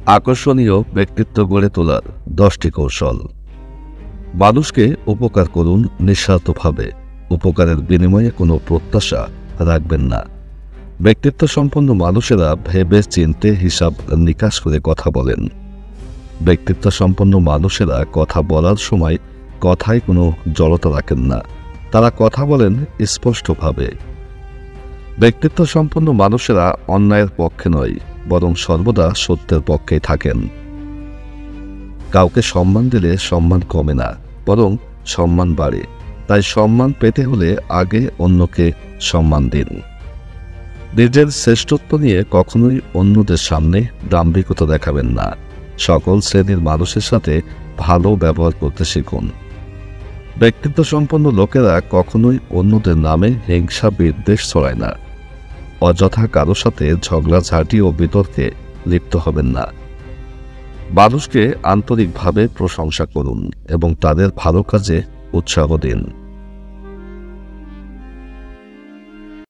আকর্ষণীয় ব্যক্তিত্ব গড়ে তোলার 10টি কৌশল। মানুষকে উপকার করুন নিঃস্বার্থভাবে, উপকারের বিনিময়ে কোনো প্রত্যাশা রাখবেন না। ব্যক্তিত্ব সম্পন্ন মানুষেরা ভেবে চিন্তে হিসাব নিকাশ করে কথা বলেন। ব্যক্তিত্ব সম্পন্ন মানুষেরা কথা বলার সময় কথায় কোনো জড়তা রাখেন না, তারা কথা বলেন স্পষ্টভাবে। ব্যক্তিত্ব সম্পন্ন মানুষেরা অন্যায়ের পক্ষে নয়, বরং সর্বদা সত্যের পক্ষেই থাকেন। কাউকে সম্মান দিলে সম্মান কমে না, বরং সম্মান বাড়ে। তাই সম্মান পেতে হলে আগে অন্যকে সম্মান দিন। নিজের শ্রেষ্ঠত্ব নিয়ে কখনোই অন্যদের সামনে দাম্ভিকতা দেখাবেন না। সকল শ্রেণীর মানুষের সাথে ভালো ব্যবহার করতে শিখুন। ব্যক্তিত্ব সম্পন্ন লোকেরা কখনোই অন্যদের নামে হিংসা বিদ্বেষ ছড়ায় না। অযথা কারো সাথে ঝগড়াঝাঁটি ও বিতর্কে লিপ্ত হবেন না। মানুষকে আন্তরিকভাবে প্রশংসা করুন এবং তাদের ভালো কাজে উৎসাহ দিন।